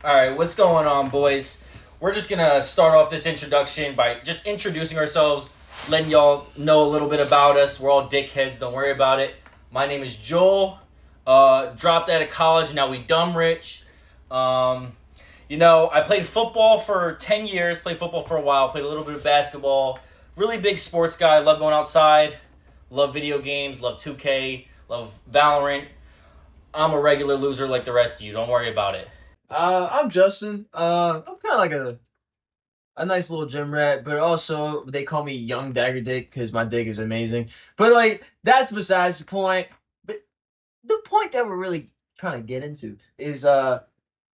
Alright, what's going on, boys? We're just gonna start off this introduction by just introducing ourselves, letting y'all know a little bit about us. We're all dickheads, don't worry about it. My name is Joel. Dropped out of college, now we dumb rich. I played football for 10 years, played football for a while, played a little bit of basketball. Really big sports guy, love going outside, love video games, love 2K, love Valorant. I'm a regular loser like the rest of you, don't worry about it. I'm Justin. I'm kind of like a nice little gym rat, but also they call me Young Dagger Dick because my dick is amazing. But that's besides the point. But the point that we're really trying to get into is I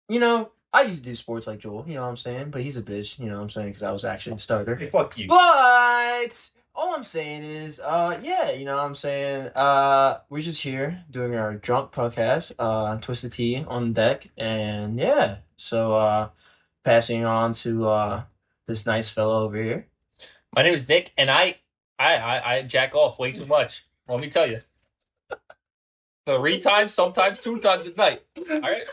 used to do sports like Joel, you know what I'm saying? But he's a bitch, you know what I'm saying? Because I was actually a starter. Hey, fuck you. But all I'm saying is, you know what I'm saying? We're just here doing our drunk podcast on Twisted Tea on deck. And yeah, so passing on to this nice fellow over here. My name is Nick, and I jack off way too much. Let me tell you. 3 times, sometimes 2 times a night. All right.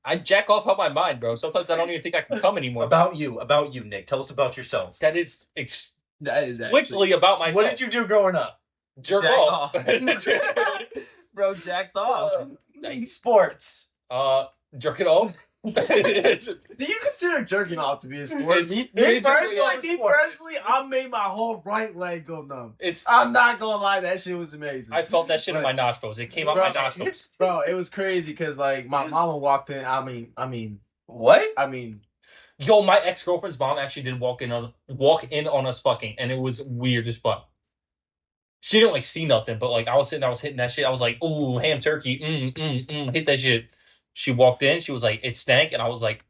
I jack off on my mind, bro. Sometimes I don't even think I can come anymore. About you, Nick. Tell us about yourself. That is actually literally about myself. What did you do growing up? Jerk Jack off. Bro, jacked off. Nice. Sports. Jerk it off. Do you consider jerking off to be a sport? Me personally, I made my whole right leg go numb. I'm not gonna lie, that shit was amazing. I felt that shit in my nostrils. It came out my nostrils. Bro, it was crazy because my mama walked in. I mean, What? Yo, my ex-girlfriend's mom actually did walk in on us fucking, and it was weird as fuck. She didn't see nothing, but I was hitting that shit. I was like, ooh, ham turkey, hit that shit. She walked in, she was like, it stank, and I was like,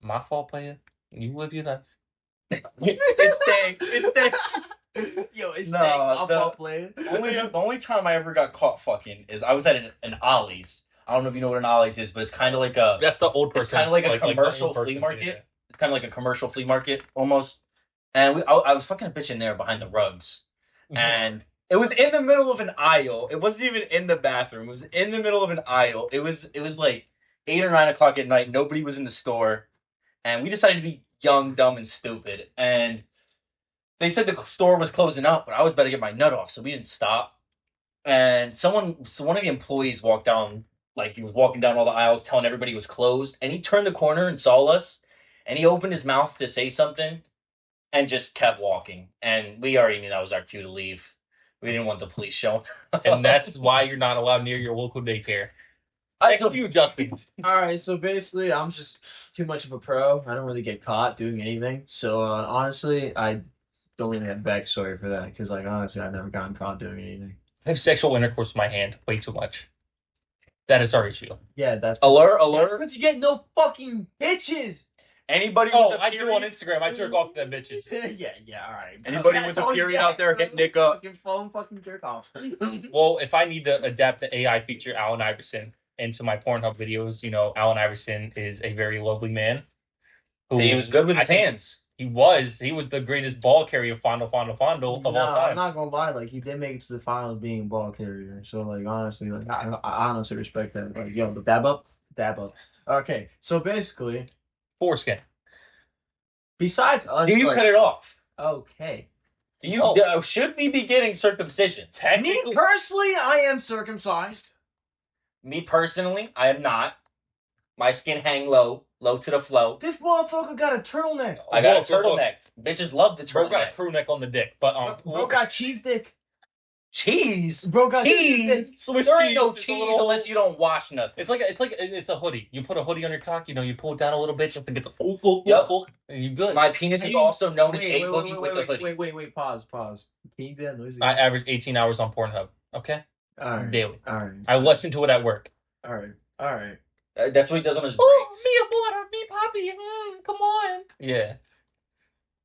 my fault, player. You live your life. It stank. Yo, it's stank. My fault, player. The only time I ever got caught fucking is I was at an Ollie's. I don't know if you know what an Ollie's is, but it's kind of like a... That's the old person. It's kind of like a commercial flea market. Yeah. It's kind of like a commercial flea market, almost. And I was fucking a bitch in there behind the rugs. And it was in the middle of an aisle. It wasn't even in the bathroom. It was in the middle of an aisle. It was like 8 or 9 o'clock at night. Nobody was in the store. And we decided to be young, dumb, and stupid. And they said the store was closing up, but I was about to get my nut off, so we didn't stop. And one of the employees walked down, he was walking down all the aisles telling everybody it was closed. And he turned the corner and saw us. And he opened his mouth to say something and just kept walking. And we already knew that was our cue to leave. We didn't want the police showing. And that's why you're not allowed near your local daycare. Next to you, Justin. Alright, so basically, I'm just too much of a pro. I don't really get caught doing anything. So, honestly, I don't really have a backstory for that. Because, honestly, I've never gotten caught doing anything. I have sexual intercourse with my hand way too much. That is our issue. Yeah, that's... Alert. That's because you get no fucking bitches! Anybody I do on Instagram. I jerk off to them bitches. yeah, alright. Anybody with a period out there, hit Nick up. Fucking phone, fucking jerk off. Well, if I need to adapt the AI feature, Allen Iverson, into my Pornhub videos, Allen Iverson is a very lovely man. He was good with his hands. He was the greatest ball carrier, fondle of all time. I'm not gonna lie, he did make it to the finals being ball carrier. So, honestly, I honestly respect that. Yo, dab up. Okay, so basically... Foreskin. Besides us, do you cut it off? Okay. Do you should we be getting circumcision? Me personally, I am circumcised. Me personally, I am not. My skin hang low to the flow. This motherfucker got a turtleneck. I got a turtleneck. Bitches love the turtleneck. Bro got a crew neck on the dick, but bro got cheese dick. Cheese, bro, got cheese. Swiss there cheese. Ain't no cheese unless you don't wash nothing. It's a hoodie. You put a hoodie on your cock. You pull it down a little bit, just to get the and you good. My penis is also known as a boogie with the hoodie. Wait. Pause. Can you do that noise? I average 18 hours on Pornhub. Okay. All right. Daily. All right. I listen to it at work. All right. That's what he does on his breaks. Oh, me a water, me poppy. Come on. Yeah.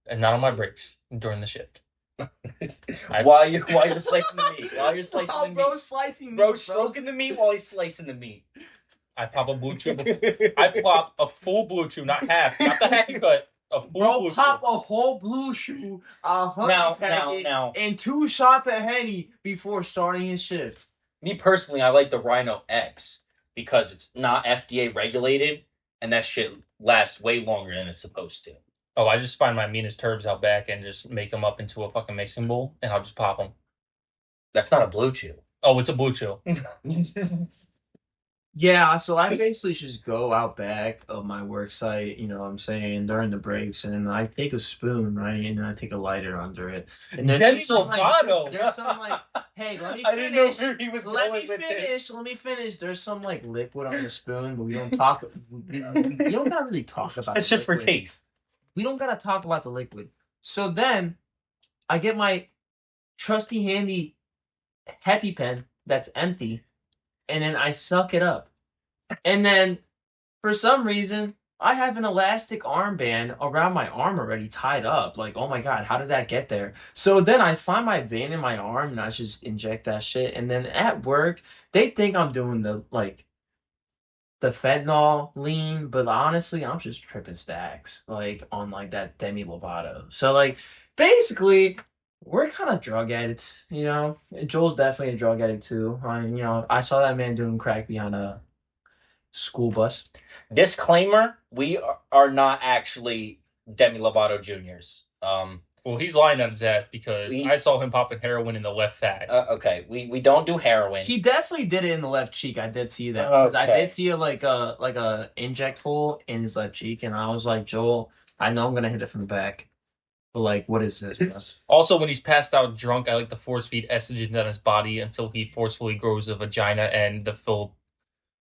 And not on my breaks during the shift. While you're slicing the meat. While you're slicing the meat. Bro, slicing meat. Bro, stroking the meat while he's slicing the meat. I pop a blue chew. I pop a full blue chew, not half. Not the half you cut. A full blue pop chew. A whole blue chew, a honey packet, now. and 2 shots of Henny before starting his shift. Me personally, I like the Rhino X. because it's not FDA regulated, and that shit lasts way longer than it's supposed to. Oh, I just find my meanest herbs out back and just make them up into a fucking mixing bowl, and I'll just pop them. That's not a Blue Chew. Oh, it's a Blue Chew. Yeah, so I basically just go out back of my work site, you know what I'm saying, during the breaks, and I take a spoon, right, and I take a lighter under it. And then Demi there's some, Lovato. there's some like, hey, let me I didn't know finish. where he was Let going me with finish. this. Let me finish. There's some like liquid on the spoon, but we don't talk. We don't gotta really talk about. It's the just for liquid. taste. We don't gotta talk about the liquid. So then, I get my trusty handy happy pen that's empty, and then I suck it up. And then, for some reason, I have an elastic armband around my arm already tied up. Like, oh my god, how did that get there? So then I find my vein in my arm and I just inject that shit. And then at work, they think I'm doing the fentanyl lean, but honestly, I'm just tripping stacks, like on like that Demi Lovato. So like, basically, we're kind of drug addicts, you know. Joel's definitely a drug addict too. I saw that man doing crack behind a school bus. Disclaimer: we are not actually Demi Lovato Juniors. Well, he's lying on his ass because I saw him popping heroin in the left thigh. Okay, we don't do heroin. He definitely did it in the left cheek. I did see that because I Okay. did see like a inject hole in his left cheek, and I was like, Joel, I know I'm gonna hit it from the back, but like, what is this, bro? Also, when he's passed out drunk, I like to force feed estrogen down his body until he forcefully grows a vagina and the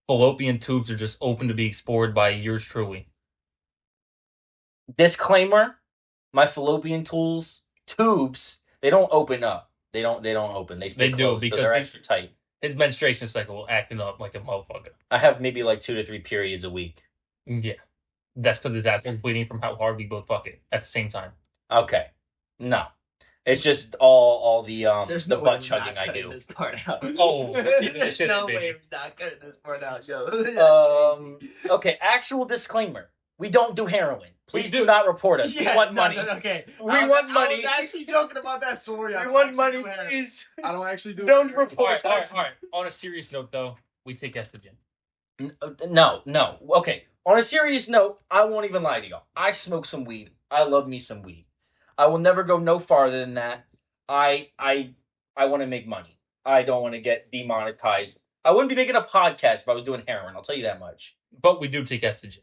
fallopian tubes are just open to be explored by yours truly. Disclaimer: my fallopian tubes, they don't open up. They don't open. They stay They do, closed, so because they're extra tight. His menstruation cycle acting up like a motherfucker. I have maybe like 2 to 3 periods a week. Yeah. That's because his ass was bleeding from how hard we both fuck it at the same time. Okay, no, it's just all the There's the no way butt we're chugging not I cutting do. this part out. Oh, this shit no ain't way big. we're not cutting this part out, yo. Okay, actual disclaimer: we don't do heroin. Please We do do. not report us. Yeah, we want no, money. no, okay. We want money. I was actually joking about that story. We want money, please. I don't actually do Don't it. report us. All right. On a serious note, though, we take estrogen. No. Okay. On a serious note, I won't even lie to y'all. I smoke some weed. I love me some weed. I will never go no farther than that. I want to make money. I don't want to get demonetized. I wouldn't be making a podcast if I was doing heroin. I'll tell you that much. But we do take estrogen.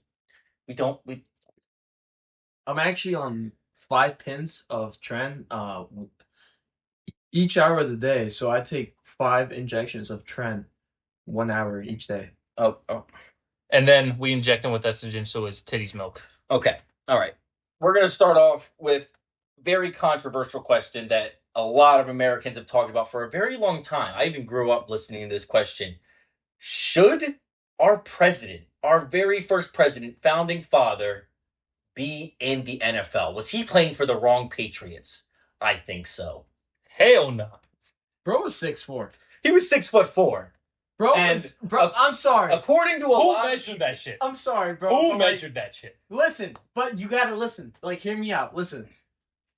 I'm actually on 5 pins of Tren each hour of the day, so I take 5 injections of Tren 1 hour each day. Oh. And then we inject him with estrogen so his titties milk. Okay. All right. We're going to start off with a very controversial question that a lot of Americans have talked about for a very long time. I even grew up listening to this question. Should our president, our very first president, founding father, be in the NFL? Was he playing for the wrong Patriots? I think so. Hell no. Bro was 6'4". He was 6'4". Bro, I'm sorry. According to a Who lot measured that shit? I'm sorry, bro. Who but, measured that shit? Listen, but you gotta listen. Like, hear me out. Listen.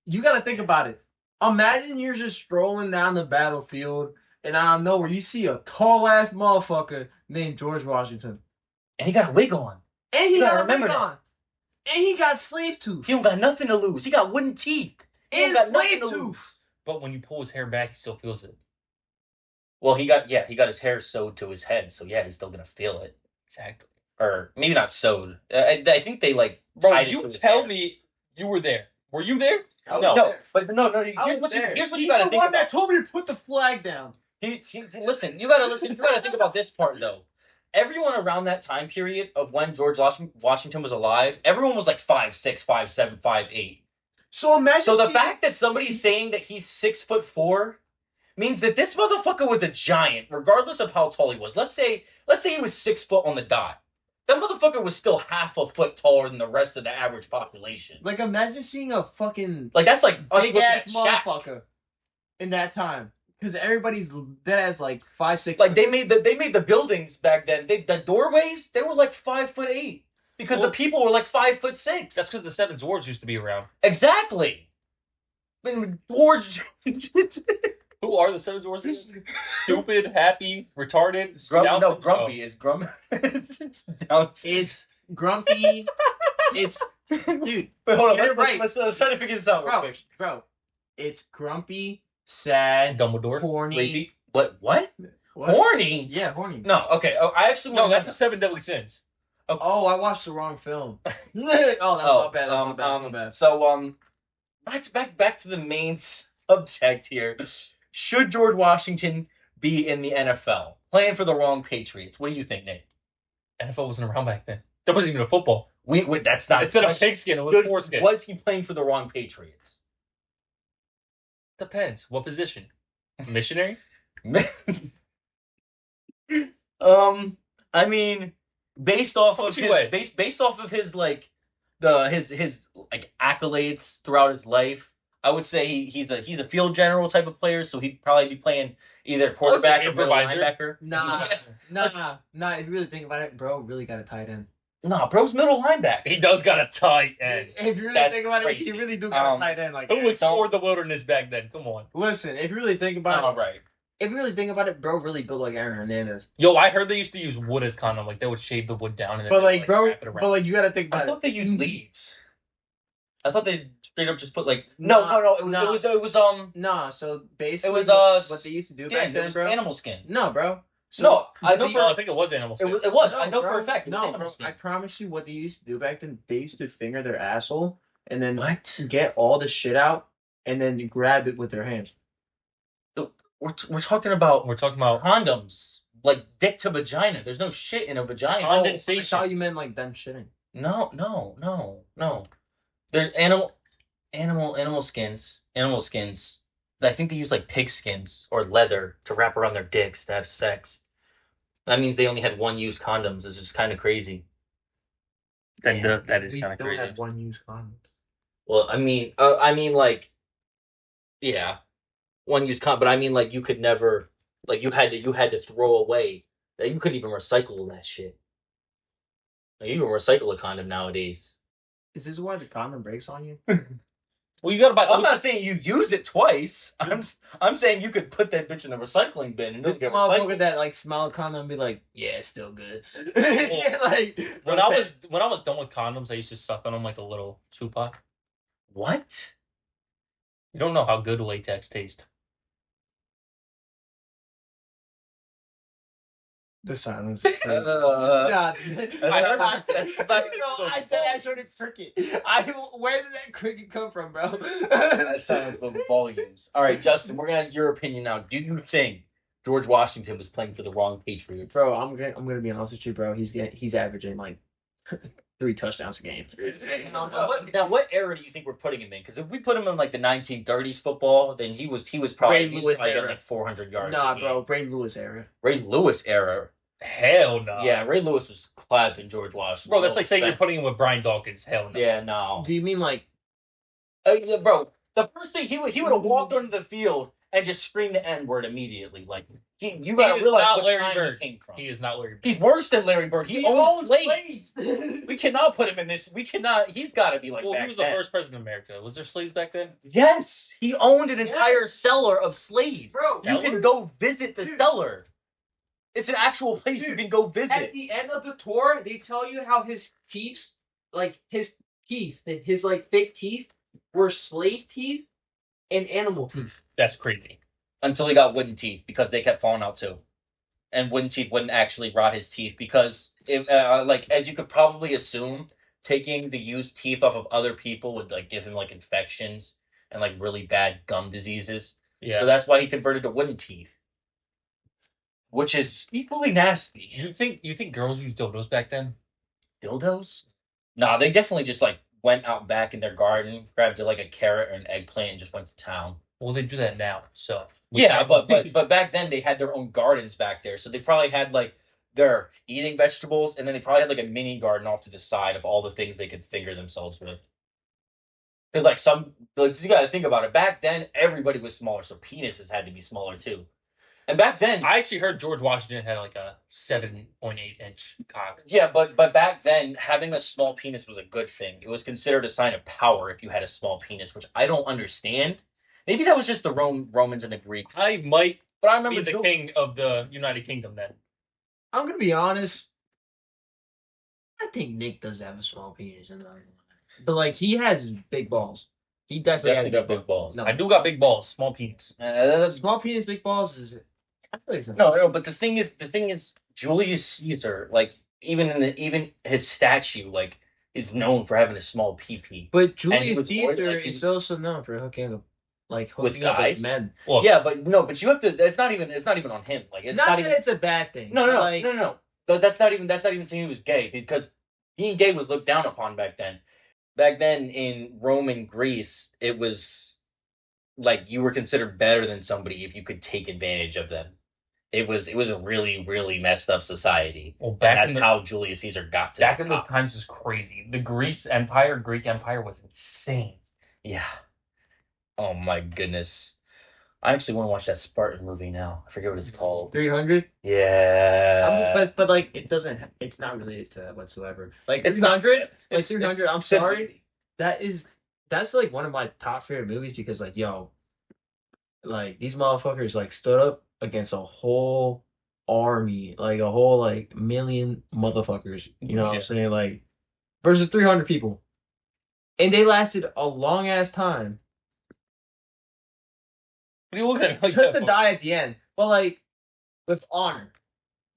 You gotta think about it. Imagine you're just strolling down the battlefield, and out of nowhere, you see a tall-ass motherfucker named George Washington. and he got a wig on. And he You gotta got a wig remember that. on. And he got slave tooth. He don't got nothing to lose. He got wooden teeth. He don't And got nothing slave to lose. tooth. But when you pull his hair back, he still feels it. Well, he got his hair sewed to his head, so yeah, he's still gonna feel it. Exactly. Or maybe not sewed. I think they like Bro, tied it you to his tell hair. me you were there. Were you there? I was No, there. but no. I Here's was what there. you He's gotta the think one about. that told me to put the flag down. Listen, you gotta listen. You gotta think about this part though. Everyone around that time period of when George Washington was alive, everyone was like 5'6", 5'7", 5'8". So imagine. So the fact that somebody's saying that he's 6'4" means that this motherfucker was a giant, regardless of how tall he was. Let's say he was 6 foot on the dot. That motherfucker was still half a foot taller than the rest of the average population. Like, imagine seeing a fucking Like that's like us big looking ass at Shaq. motherfucker in that time, because everybody's dead as like 5'6". Like they made the buildings back then. The doorways, they were like 5'8" because the people were like 5'6". That's because the seven dwarves used to be around. Exactly. I mean, George. Who are the seven dwarfs? Stupid, happy, retarded, Grumpy is Grumpy. It's Down syndrome. It's grumpy. It's dude. Wait, hold on. Get it right. Let's try to figure this out real quick. Bro. It's grumpy, sad, Dumbledore. horny. Wait, what? What? Horny? Yeah, horny. No, okay. Oh, I actually No, that's the seven deadly sins. Oh, I watched the wrong film. Oh, that's my bad. That's my bad. So back to the main subject here. Should George Washington be in the NFL playing for the wrong Patriots? What do you think, Nick? NFL wasn't around back then. There wasn't even a football. That's not Instead of pigskin, it was foreskin. Was he playing for the wrong Patriots? Depends. What position? Missionary? I mean, based off of his like his like accolades throughout his life, I would say he's a field general type of player, so he'd probably be playing either quarterback or middle linebacker. Nah. If you really think about it, bro, really got a tight end. Nah, bro's middle linebacker. He does got a tight end. If you really That's think about crazy. it, he really do got a tight end. Like, Who explored the wilderness back then? Come on. listen, if you really think about it, Right. if you really think about it, bro, really built like Aaron Hernandez. Yo, I heard they used to use wood as condom. Like they would shave the wood down and then But like, bro, wrap it around. but like, you gotta think I about thought it. they used leaves. I thought they straight up just put like Nah, no. It was Nah, so basically, It was, what they used to do yeah, back it then, was bro. animal skin. No, bro. No, I know they- for No, I think it was animal skin. it was. No, I know bro. for a fact. It was No, animal bro. skin. I promise you, what they used to do back then, they used to finger their asshole and then What? get all the shit out and then grab it with their hands. We're talking about We're talking about condoms, like dick to vagina. There's no shit in a vagina. I condensation. thought you meant like them shitting. No. There's animal skins. Animal skins. I think they use like pig skins or leather to wrap around their dicks to have sex. That means they only had one use condoms. It's just kind of crazy. that is We kind of don't crazy. have one use condom. Well, I mean, like, yeah, one use but I mean, like, you could never, like, you had to throw away. That you couldn't even recycle that shit. Like, you can recycle a condom nowadays. Is this why the condom breaks on you? Well, you gotta buy. I'm not saying you use it twice. I'm saying you could put that bitch in the recycling bin and This just get motherfucker recycled. that like smell a condom and be like, yeah, it's still good. Well, like when I was done with condoms, I used to suck on them like a little Tupac. What? You don't know how good latex tastes. the silence. Uh, God, that's not- I started cricket. Where did that cricket come from, bro? that sounds about volumes. All right, Justin, we're gonna ask your opinion now. Do you think George Washington was playing for the wrong Patriots? Bro, I'm gonna be honest with you, bro. He's averaging like 3 touchdowns a game. Now, what era do you think we're putting him in? Because if we put him in like the 1930s football, then he was probably Ray Lewis getting era. like 400 yards. Nah, a game. bro, Ray Lewis era. Ray Lewis era. Hell no. Yeah, Ray Lewis was clapping George Washington. Bro, that's like saying you're putting him with Brian Dawkins. Hell no. Yeah, no. Do you mean like? Yeah, bro, the first thing he would have walked onto the field and just screamed the N word immediately. Like you gotta He is realize not what Larry time Bird. he came from. He is not Larry Bird. He's worse than Larry Bird. He owns slaves. We cannot put him in this. We cannot. He's got to be like. Well, back he was the then. first president of America. Was there slaves back then? Yes, he owned an Yes. entire cellar of slaves. Bro, You can go visit the cellar. It's an actual place you can go At visit. the end of the tour, they tell you how his teeth, like his like fake teeth, were slave teeth and animal teeth. That's crazy. Until he got wooden teeth because they kept falling out too. And wooden teeth wouldn't actually rot his teeth because, if like as you could probably assume, taking the used teeth off of other people would like give him like infections and like really bad gum diseases. Yeah. So that's why he converted to wooden teeth, which is equally nasty. You think girls used dildos back then? Dildos? Nah, they definitely just like went out back in their garden, grabbed like a carrot or an eggplant, and just went to town. Well, they do that now. So Yeah, but back then they had their own gardens back there, so they probably had like their eating vegetables, and then they probably had like a mini garden off to the side of all the things they could finger themselves with. Because you got to think about it. Back then, everybody was smaller, so penises had to be smaller too. And back then, I actually heard George Washington had like a 7.8-inch cock. yeah, but back then, having a small penis was a good thing. It was considered a sign of power if you had a small penis, which I don't understand. Maybe that was just the Romans and the Greeks. I might But I remember be the king of the United Kingdom then. I'm gonna be honest. I think Nick does have a small penis, but like he has big balls. He definitely got big balls. No, I do got big balls, small penis. small penis, big balls is. I feel like No. But the thing is, Julius Caesar, like even his statue, like is known for having a small pee. But And he Julius was Caesar like, is also known for hooking up, with hooking up guys? men. Well, Yeah, but you have to. It's not even on him. Like it's Not not that even. it's a bad thing. No. Like, No. But that's not even saying he was gay because being gay was looked down upon back then. Back then in Rome and Greece, it was like you were considered better than somebody if you could take advantage of them. It was a really, really messed up society. Well, And that's how Julius Caesar got to back the in the top. times was crazy. The Greek Empire was insane. Yeah. Oh my goodness. I actually want to watch that Spartan movie now. I forget what it's called. 300. Yeah. But like it doesn't. It's not related to that whatsoever. Like It's 300. Like It's 300. I'm sorry. That's like one of my top favorite movies because like like these motherfuckers like stood up against a whole army, like a whole like million motherfuckers. You know what I'm saying? Like versus 300 people, and they lasted a long ass time. What are you looking at? Like Just to die at the end, but like with honor.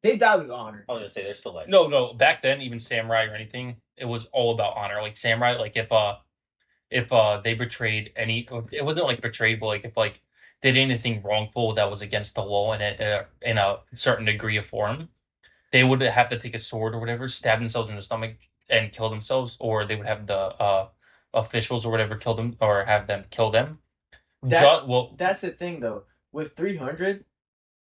They died with honor. I was gonna say they're still like No. Back then, even samurai or anything, it was all about honor. Like samurai, like if they betrayed any, it wasn't like betrayed, but like if like they did anything wrongful that was against the law in a certain degree of form, they would have to take a sword or whatever, stab themselves in the stomach and kill themselves, or they would have the officials or whatever kill them or have them kill them. That's the thing though. With 300,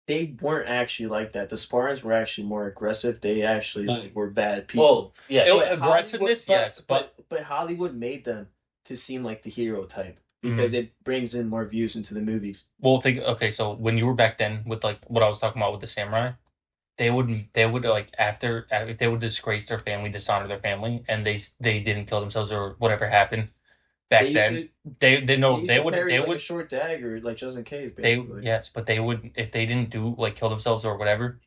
they weren't actually like that. The Spartans were actually more aggressive. They actually were bad people. well, yeah. aggressiveness, yes, but Hollywood made them to seem like the hero type because it brings in more views into the movies. Well, okay, so when you were back then with like what I was talking about with the samurai, they would like after they would disgrace their family, dishonor their family, and they didn't kill themselves or whatever happened back then. They would a short dagger like just in case. Basically. But they would if they didn't do like kill themselves or whatever,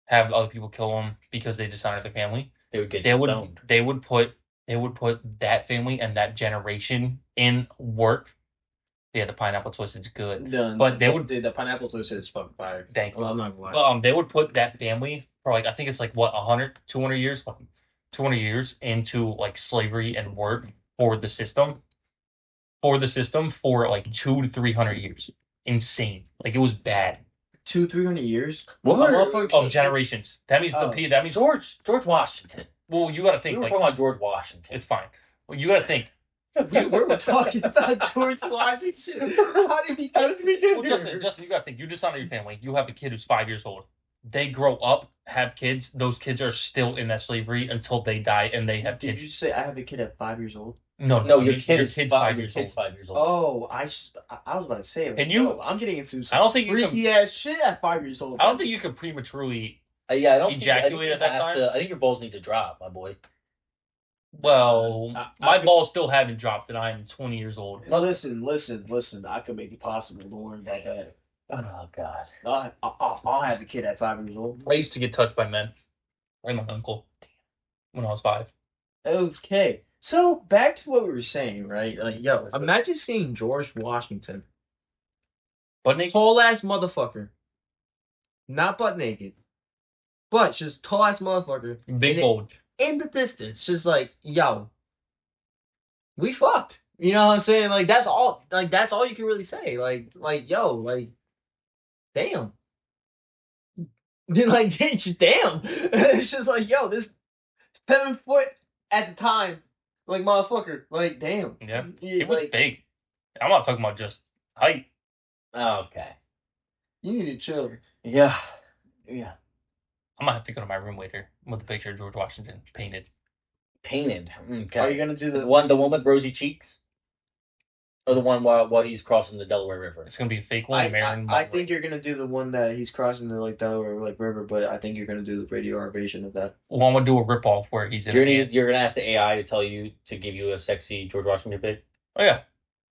have other people kill them because they dishonored their family. They would get stoned. They would put that family and that generation in work. Yeah, the pineapple twist is good. The pineapple twist is fucking fire. Thank you. Well, I'm not gonna lie. They would put that family for like I think it's like what 100, 200 years, 200 years into like slavery and work for the system. For like 200 to 300 years. Insane. Like it was bad. 200-300 years. Of generations. That means that means George Washington. Well, you got to think we were like talking about George Washington. It's fine. Well, you got to think. We were talking about George Washington. How did we get here? Well, Justin, you got to think. You dishonor your family. You have a kid who's 5 years old. They grow up, have kids. Those kids are still in that slavery until they die, and they have kids. Did you say I have a kid at 5 years old? No, your kid's 5 years old. 5 years old. Oh, I was about to say. Like, And I'm getting into some I don't think freaky ass shit at 5 years old. I don't think you could prematurely. I don't ejaculate at that time. I think your balls need to drop, my boy. Well, my balls still haven't dropped, and I'm 20 years old. No, listen. I could make it possible. Don't worry about that. Oh God. I'll have a kid at 5 years old. I used to get touched by men, like my uncle, when I was 5. Okay, so back to what we were saying, right? Like, imagine seeing George Washington, Butt naked? tall ass motherfucker, not butt naked, but just tall ass motherfucker, Big bulge. in the distance, just like, we fucked. You know what I'm saying? Like that's all you can really say. Like damn. Like damn. It's just like, this 7 foot at the time, like motherfucker. Like damn. Yeah. It was big. I'm not talking about just height. Okay. You need to chill. Yeah. I'm gonna have to go to my room later with a picture of George Washington painted. Okay. Are you gonna do the one with rosy cheeks? Or the one while he's crossing the Delaware River? It's gonna be a fake one. I think you're gonna do the one that he's crossing the Delaware River, but I think you're gonna do the radio R version of that. Well, I'm gonna do a ripoff where he's in. You're gonna ask the AI to give you a sexy George Washington pic. Oh yeah.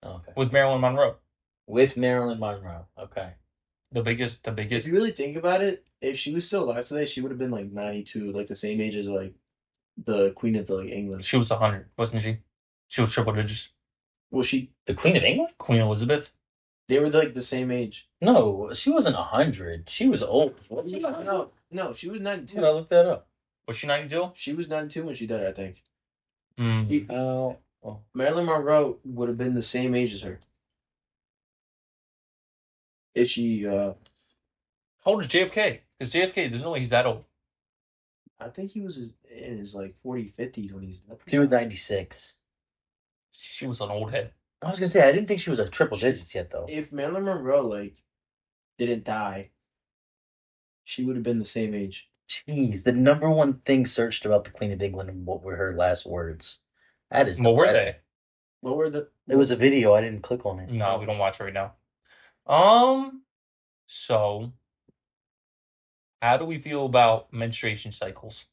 Oh, okay. With Marilyn Monroe. With Marilyn Monroe. Okay. The biggest. If you really think about it, if she was still alive today, she would have been like 92, like the same age as like the Queen of like England. She was 100, wasn't she? She was triple digits. Well, The Queen of England? Queen Elizabeth. they were like the same age. No, she wasn't 100. She was old. What? No, she was 92. I looked that up. Was she 92? She was 92 when she died, I think. Mm. Oh. Marilyn Monroe would have been the same age as her. If she, How old is JFK? Because JFK, there's no way he's that old. I think he was in his like 40s, 50s when he's. She was 96. She was an old head. I was gonna say I didn't think she was a triple digits yet though. If Marilyn Monroe like didn't die, she would have been the same age. Jeez, the number one thing searched about the Queen of England and what were her last words? That is What were depressing. they? What were the? It was a video. I didn't click on it. No, we don't watch right now. So how do we feel about menstruation cycles?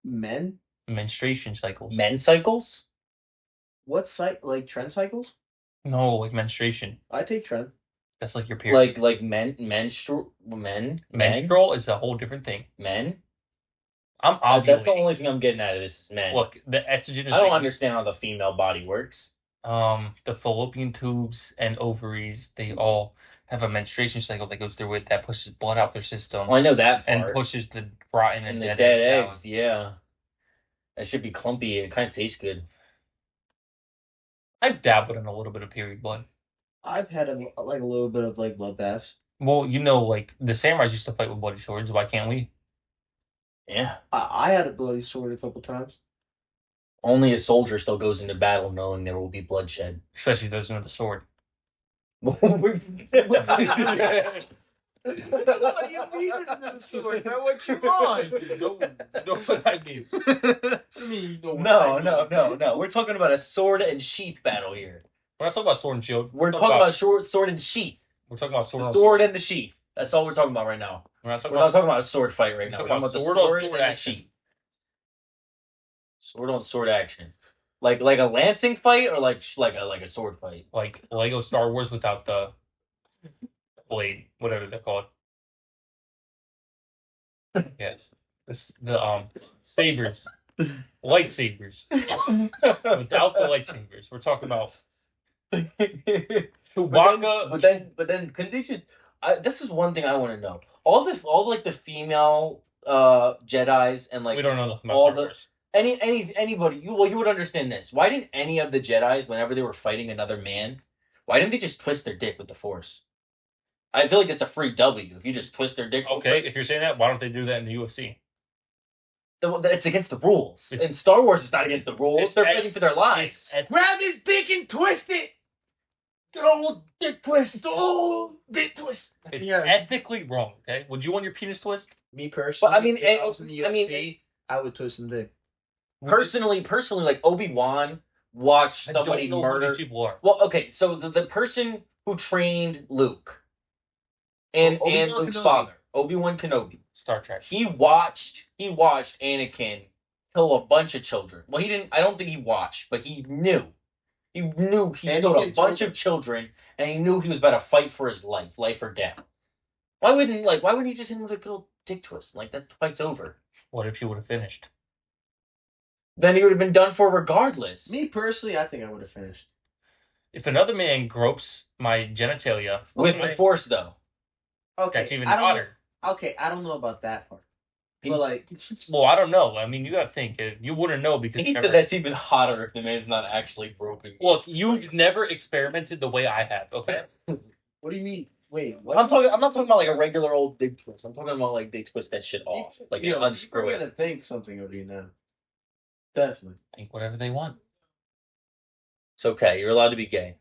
Men? Menstruation cycles. Men cycles? What like trend cycles? No, like menstruation. I take trend. That's like your period. Like men. Menstrual is a whole different thing. Men. I'm ovulating. That's the only thing I'm getting out of this is men. Look, the estrogen is. I don't understand how the female body works. The fallopian tubes and ovaries, they all have a menstruation cycle that goes through it that pushes blood out their system. Well, I know that part. And pushes the rotten and and the dead eggs eggs. Yeah, that should be clumpy. It kind of tastes good. I've dabbled in a little bit of period blood. I've had a little bit of like bloodbaths. Well, like the samurais used to fight with bloody swords. Why can't we? Yeah. I had a bloody sword a couple times. Only a soldier still goes into battle knowing there will be bloodshed. Especially those with the sword. What What do you mean the sword? What you want? No, what I mean. I mean, No. We're talking about a sword and sheath battle here. We're not talking about sword and shield. We're talking about sword and sheath. We're talking about sword. The sword and the sheath. That's all we're talking about right now. We're not We're not talking about a sword fight right now. We're talking about the sword and the sheath. Sword on sword action. Like a lancing fight or like a sword fight. Like Lego Star Wars without the blade, whatever they're called. Yes. The sabers. Lightsabers. Without the lightsabers. We're talking about Chewbacca. But then couldn't they just this is one thing I want to know. All the female Jedis and like we don't know nothing about all Star the Wars. anybody you would understand this. Why didn't any of the Jedis, whenever they were fighting another man, why didn't they just twist their dick with the Force? I feel like it's a free W if you just twist their dick. Okay, if you're saying that, why don't they do that in the UFC? It's against the rules. In Star Wars, it's not against the rules. They're fighting for their lives. Grab his dick and twist it. Good old dick twist. Oh, dick twist. It's ethically wrong. Okay, would you want your penis twist? Me personally, But I mean, if I was in the UFC, I would twist some dick. Personally, like Obi-Wan watched somebody I don't know murder. who these people are. Well, okay, so the person who trained Luke and Luke's father, Obi-Wan Kenobi, Star Trek. he watched Anakin kill a bunch of children. Well, he didn't. I don't think he watched, but he knew. He knew he killed a bunch of children, and he knew he was about to fight for his life or death. Why wouldn't he just hit him with a good old dick twist? Like that fight's over. What if he would have finished? Then he would have been done for regardless. Me personally, I think I would have finished. If another man gropes my genitalia With the Force, though. Okay, that's even hotter. Okay, I don't know about that part. But like, well, I don't know. I mean, you gotta think. You wouldn't know because that's even hotter if the man's not actually broken. Well, you've never experimented the way I have. Okay. What do you mean? Wait, what? I'm not talking about like a regular old dick twist. I'm talking about like they twist that shit off, like unscrew it. I'm gonna think something of you now. Definitely think whatever they want. It's okay. You're allowed to be gay.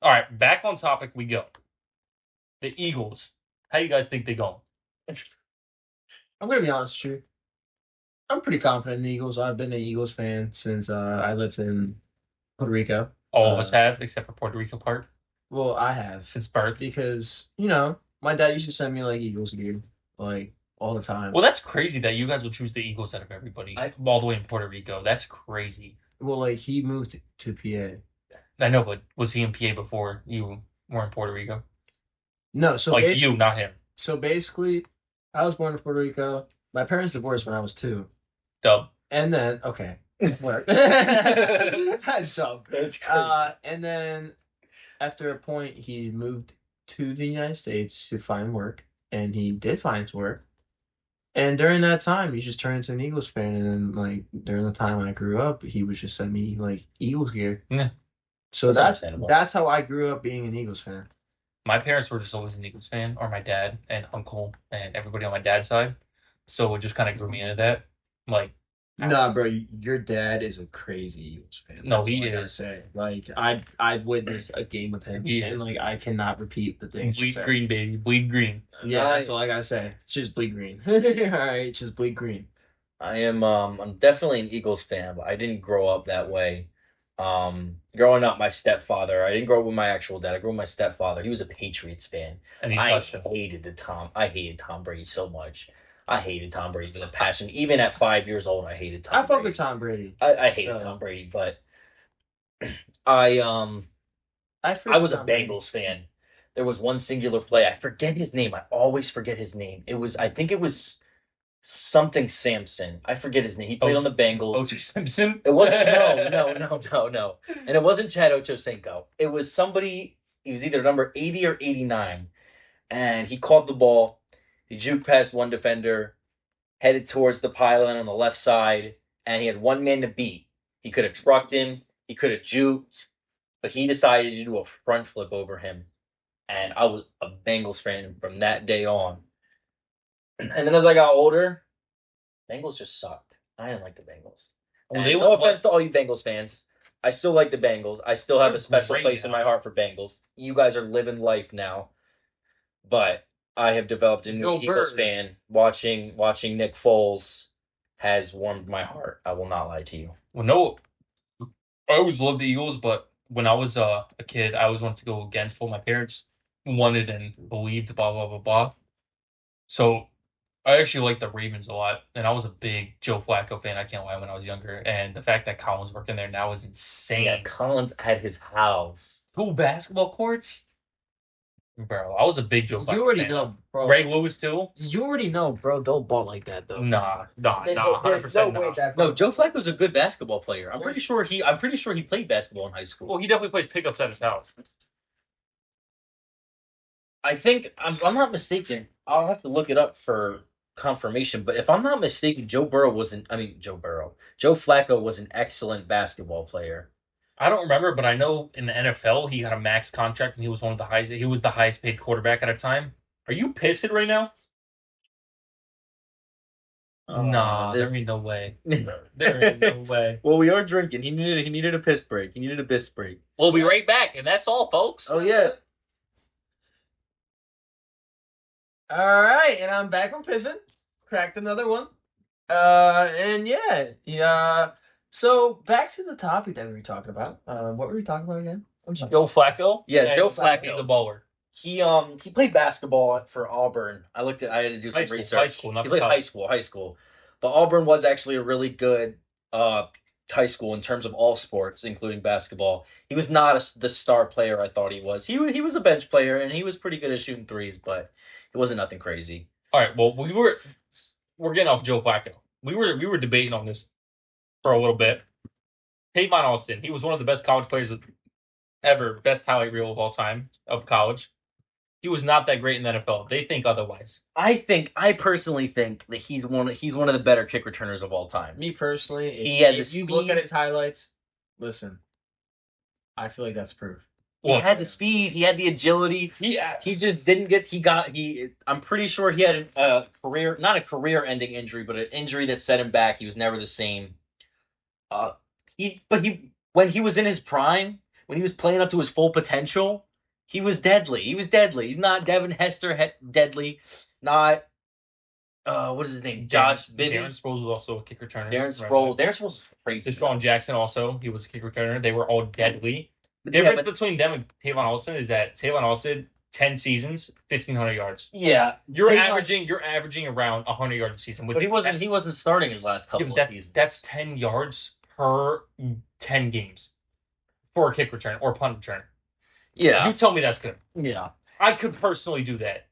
All right, back on topic we go. The Eagles. How you guys think they going? I'm gonna be honest with you. I'm pretty confident in the Eagles. I've been an Eagles fan since I lived in Puerto Rico. All of us have, except for Puerto Rico part. Well, I have Since birth. because my dad used to send me like Eagles gear like all the time. Well, that's crazy that you guys would choose the Eagles out of everybody all the way in Puerto Rico. That's crazy. Well, like he moved to PA. I know, but was he in PA before you were in Puerto Rico? No, so Like you, not him. So basically, I was born in Puerto Rico. My parents divorced when I was 2. Dub. And then, okay. That's dumb. That's crazy. And then after a point, he moved to the United States to find work. And he did find work. And during that time, he just turned into an Eagles fan. And then, like, during the time I grew up, he would just send me, like, Eagles gear. Yeah. So That's understandable. that's how I grew up being an Eagles fan. My parents were just always an Eagles fan, or my dad and uncle and everybody on my dad's side. So it just kind of grew me into that. Like, Nah, bro, your dad is a crazy Eagles fan. No, That's he all I gotta is. say. Like, I've witnessed a game with him, He and is. like I cannot repeat the things. he bleed said. green, baby, bleed green. Yeah, that's all I gotta say. It's just bleed green. All right, just bleed green. I'm definitely an Eagles fan, but I didn't grow up that way. Growing up, my stepfather, I didn't grow up with my actual dad. I grew up with my stepfather. He was a Patriots fan. And he I touched him. hated Tom Brady so much. I hated Tom Brady with a passion. Even at 5 years old, I hated Tom I Brady. fuck with Tom Brady. I hated Tom Brady, but I was a Bengals fan. There was one singular play. I forget his name. I always forget his name. I think it was something Sampson. I forget his name. He played on the Bengals. O.J. Simpson? It wasn't no. And it wasn't Chad Ochocinco. It was somebody. He was either number 80 or 89, and he caught the ball. He juked past one defender, headed towards the pylon on the left side, and he had one man to beat. He could have trucked him. He could have juked, but he decided to do a front flip over him. And I was a Bengals fan from that day on. And then as I got older, Bengals just sucked. I didn't like the Bengals. Well, And no offense to all you Bengals fans. I still like the Bengals. I still have a special great place in my heart for Bengals. You guys are living life now. But I have developed a new Go Eagles Bird. fan. Watching Nick Foles has warmed my heart. I will not lie to you. Well, no, I always loved the Eagles, but when I was a kid, I always wanted to go against what my parents wanted and believed, blah, blah, blah, blah. So I actually liked the Ravens a lot, and I was a big Joe Flacco fan, I can't lie, when I was younger. And the fact that Colin's working there now is insane. Yeah, Collins at his house. 2 basketball courts? Bro, I was a big Joe Flacco You already fan. know, bro. Greg Lewis, too? You already know, bro. Don't ball like that, though. Nah, There's 100% no way not. that- No, Joe Flacco's a good basketball player. I'm pretty sure he played basketball in high school. Well, he definitely plays pickups at his house. I think I'm not mistaken. I'll have to look it up for confirmation. But if I'm not mistaken, Joe Flacco was an excellent basketball player. I don't remember, but I know in the NFL he got a max contract and he was he was the highest paid quarterback at a time. Are you pissing right now? Nah, there ain't no way. There ain't no way. Well, we are drinking. He needed a piss break. He needed a piss break. We'll be right back, and that's all, folks. Oh yeah. All right, and I'm back from pissing. Cracked another one. And yeah. So back to the topic that we were talking about. What were we talking about again? I'm sorry. Joe Flacco? Yeah, Joe Flacco. He's a baller. He played basketball for Auburn. I had to do some research. High school, not he played college. high school. But Auburn was actually a really good high school in terms of all sports, including basketball. He was not the star player I thought he was. He was a bench player, and he was pretty good at shooting threes, but it wasn't nothing crazy. All right, well, we're getting off Joe Flacco. We were debating on this for a little bit. Tavon Austin, he was one of the best college players ever, best highlight reel of all time of college. He was not that great in the NFL. They think otherwise. I personally think that he's one of the better kick returners of all time. Me personally, He had the if you look speed. at his highlights, listen, I feel like that's proof. He had the speed, he had the agility. Yeah. He just didn't get. I'm pretty sure he had not a career-ending injury, but an injury that set him back. He was never the same. When he was in his prime, when he was playing up to his full potential, he was deadly. He's not Devin Hester deadly. Not what is his name? Josh Bibby. Darren Sproles was also a kick returner. Darren Sproles was crazy. Deshaun Jackson also, he was a kick returner. They were all deadly. The Yeah, difference but- between them and Tavon Austin is that Tavon Austin, 10 seasons, 1,500 yards. Yeah, You're Tavon- averaging around 100 yards a season. but he wasn't starting his last couple of seasons. That's 10 yards per 10 games. for a kick return or punt return. Yeah. You tell me that's good. Yeah. I could personally do that.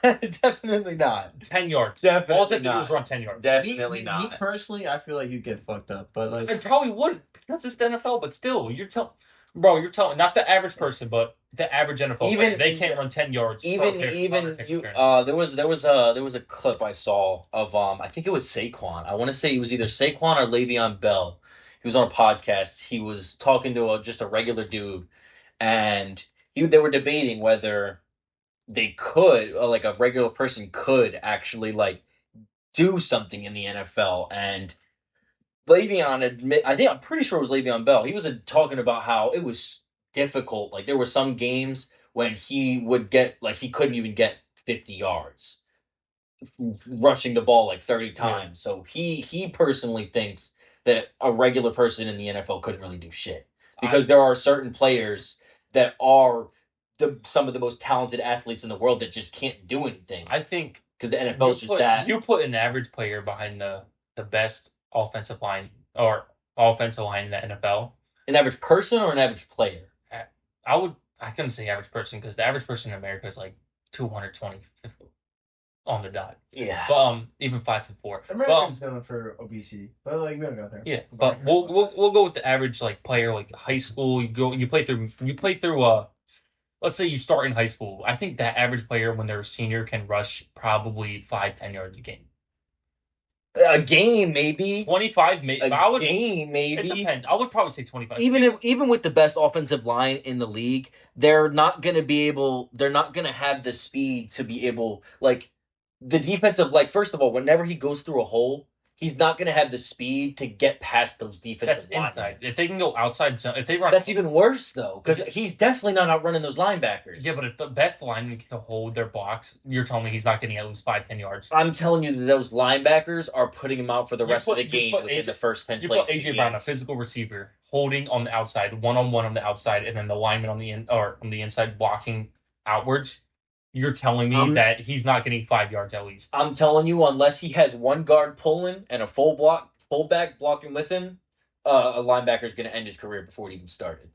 Definitely not. 10 yards. Definitely All I have to do not. is run 10 yards. Definitely Me not. personally, I feel like you get fucked up, but like I probably would because it's the NFL, but still, you're telling not the average person, but the average NFL player. They can't run 10 yards. Even there was a clip I saw of I think it was Saquon. I want to say it was either Saquon or Le'Veon Bell. He was on a podcast. He was talking to just a regular dude, and they were debating whether they could, like a regular person could actually like do something in the NFL. And I'm pretty sure it was Le'Veon Bell. He was talking about how it was difficult. Like there were some games when he would get like he couldn't even get 50 yards rushing the ball like 30 times. So he personally thinks that a regular person in the NFL couldn't really do shit because there are certain players that are some of the most talented athletes in the world that just can't do anything. I think because the NFL is just that. You put an average player behind the best offensive line or offensive line in the NFL. An average person or an average player? I couldn't say average person because the average person in America is like 220 on the dot. Yeah. But even 5'4". Americans known for obesity, but like we don't go there. Yeah, but we'll go with the average like player like high school. You play through let's say you start in high school. I think that average player when they're a senior can rush probably 5-10 yards a game. A game, maybe 25, maybe. Game, maybe. It depends. I would probably say 25. Even with the best offensive line in the league, they're not going to have the speed to be able, like, the defensive, like, first of all, whenever he goes through a hole, he's not going to have the speed to get past those defensive linemen. Inside. If they can go outside, if they run, that's even worse though, because he's definitely not outrunning those linebackers. Yeah, but if the best lineman can hold their blocks, you're telling me he's not getting at least 5-10 yards. I'm telling you that those linebackers are putting him out for the rest of the game within the first 10 plays. You put AJ Brown, a physical receiver, holding on the outside, 1-on-1 on the outside, and then the lineman on the inside blocking outwards. You're telling me that he's not getting 5 yards at least. I'm telling you, unless he has one guard pulling and a fullback blocking with him, a linebacker's going to end his career before it even started.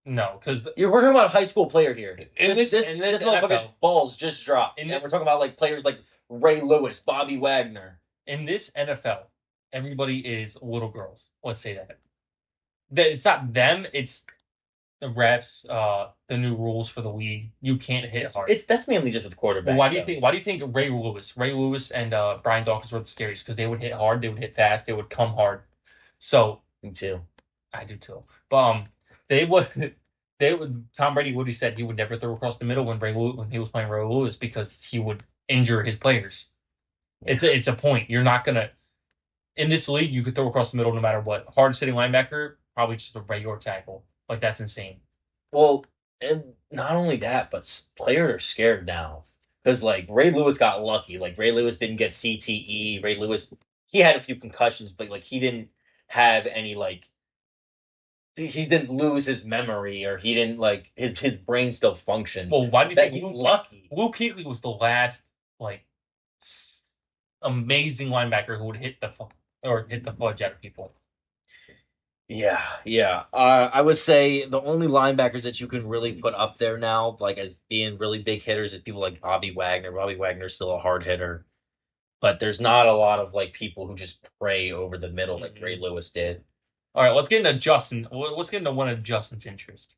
No, because you're talking about a high school player here. This NFL, balls just dropped. And we're talking about like players like Ray Lewis, Bobby Wagner. In this NFL, everybody is little girls. Let's say that. It's not them. It's the refs, the new rules for the league. You can't hit hard. That's mainly just with the quarterback. Well, why do you think Ray Lewis and Brian Dawkins were the scariest? Because they would hit hard, they would hit fast, they would come hard. So me too. I do too. But they would. Tom Brady would have said he would never throw across the middle when he was playing Ray Lewis because he would injure his players. Yeah. It's a point. You're not gonna in this league. You could throw across the middle no matter what. Hard sitting linebacker, probably just a regular tackle. Like that's insane. Well, and not only that, but players are scared now because like Ray Lewis got lucky. Like Ray Lewis didn't get CTE. Ray Lewis he had a few concussions, but like he didn't have any like. He didn't lose his memory, or he didn't like his brain still functioned. Well, why do you think he's lucky? Luke Kuechly was the last like amazing linebacker who would hit the fudge out of people. Yeah. I would say the only linebackers that you can really put up there now, like as being really big hitters, is people like Bobby Wagner. Bobby Wagner's still a hard hitter, but there's not a lot of like people who just pray over the middle like Ray Lewis did. All right, let's get into Justin. Let's get into one of Justin's interests.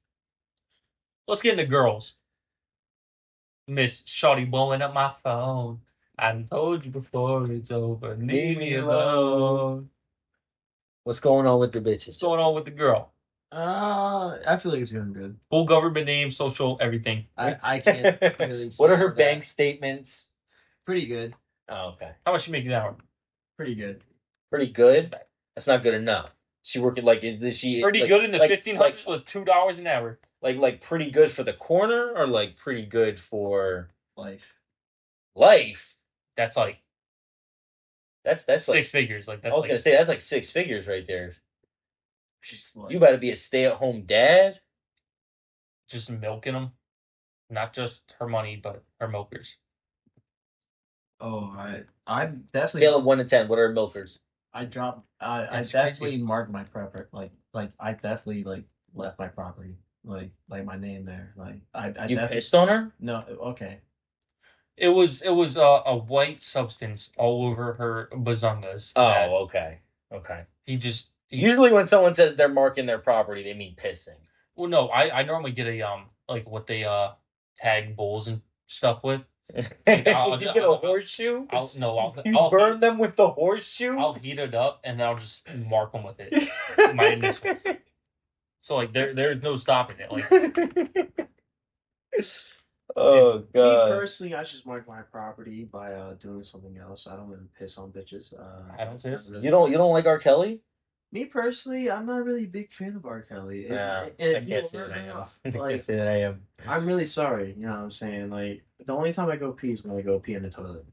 Let's get into girls. Miss Shawty blowing up my phone. I told you before it's over. Leave me alone. What's going on with the bitches? What's going on with the girl? I feel like it's going good. Full government name, social, everything. I can't really see what are her bank statements? Pretty good. Oh, okay. How much she make an hour? Pretty good. Pretty good? That's not good enough. She working like is she pretty like, good in the 1500s with $2 an hour. Like pretty good for the corner or like pretty good for life. That's like six like, figures. Like that's I was gonna say that's like 6 figures right there. Like, you better be a stay-at-home dad. Just milking them, not just her money, but her milkers. Oh, I'm definitely scale of 1 to 10. What are milkers? I definitely mark my preference. Like I definitely like left my property, like my name there. Like I You definitely pissed on her? no. Okay, It was a white substance all over her bazungas. that Oh, okay. Okay. he Usually when someone says they're marking their property, they mean pissing. well no, I normally get a like what they tag bulls and stuff with. Like, You get a horseshoe? I'll You burn them with the horseshoe? I'll heat it up and then I'll just mark them with it. My initials. So like there's no stopping it. Like Oh me god. personally, I just mark my property by doing something else. I don't really piss on bitches. I don't it's not piss. really- You don't like R. Kelly? Me personally, I'm not really a big fan of R. Kelly. Yeah, If I you can't say are, that I am. I like, can't say that I am. I'm really sorry. You know what I'm saying? Like the only time I go pee is when I go pee in the toilet.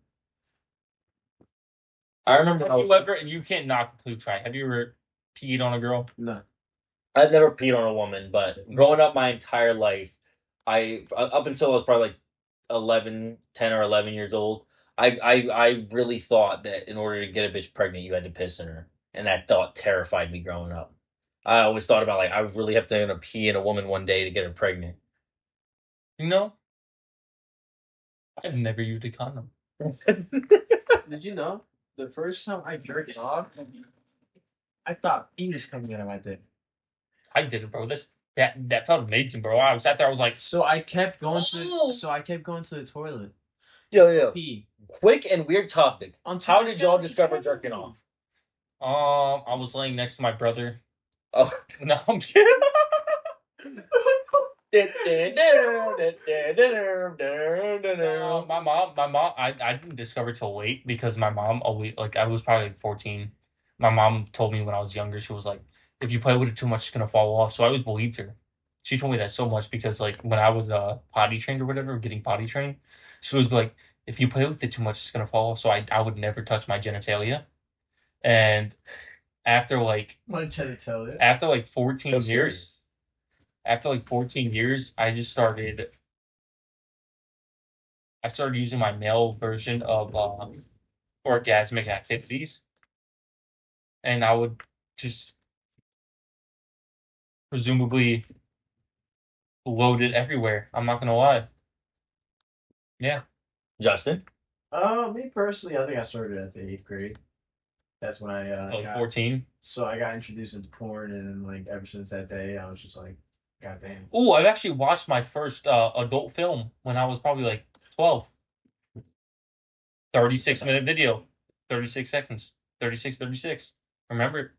I remember Have you ever, and you can't knock until you try. Have you ever peed on a girl? No. I've never peed on a woman, but growing up my entire life, up until I was probably like 10 or 11 years old, I really thought that in order to get a bitch pregnant, you had to piss in her, and that thought terrified me growing up. I always thought about like I really have to pee in a woman one day to get her pregnant. You know, I've never used a condom. Did you know the first time I jerked off, I thought penis coming out of my dick. I did it, bro. That felt amazing, bro. I sat there. I was like, So I kept going Oh! to the toilet. Yo. Pee. Quick and weird topic. Until How I did felt y'all like discover heavy. jerking off? I was laying next to my brother. Oh. No, I'm kidding. My mom. I didn't discover till late because my mom always like I was probably like 14. My mom told me when I was younger. She was like, if you play with it too much, it's gonna fall off. So I always believed her. She told me that so much because like when I was potty trained or whatever, getting potty trained, she was like, if you play with it too much, it's gonna fall off. So I would never touch my genitalia. And after like My genitalia. after like 14 That's years, serious. after like 14 years, I started using my male version of orgasmic activities, and I would just presumably load it everywhere. I'm not gonna lie. Yeah, Justin? Me personally, I think I started at the 8th grade. That's when I like 14. so I got introduced into porn, and like ever since that day, I was just like, God damn. Oh, I've actually watched my first adult film when I was probably like 12. 36-minute video, 36 seconds, 36. Remember it?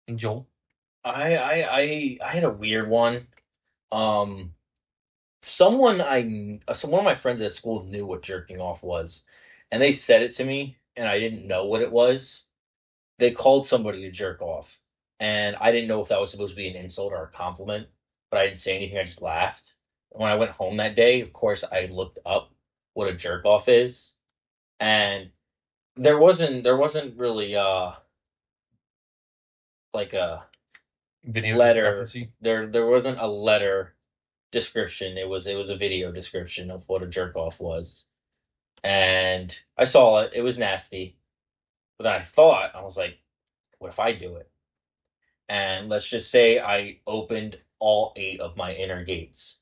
And Joel. I had a weird one. Um, one of my friends at school knew what jerking off was, and they said it to me, and I didn't know what it was. They called somebody to jerk off, and I didn't know if that was supposed to be an insult or a compliment, but I didn't say anything. I just laughed. When I went home that day, of course, I looked up what a jerk off is, and there wasn't really like a Video letter. discrepancy. There wasn't a letter description. It was a video description of what a jerk off was. And I saw it. It was nasty. But then I was like, what if I do it? And let's just say I opened all 8 of my inner gates,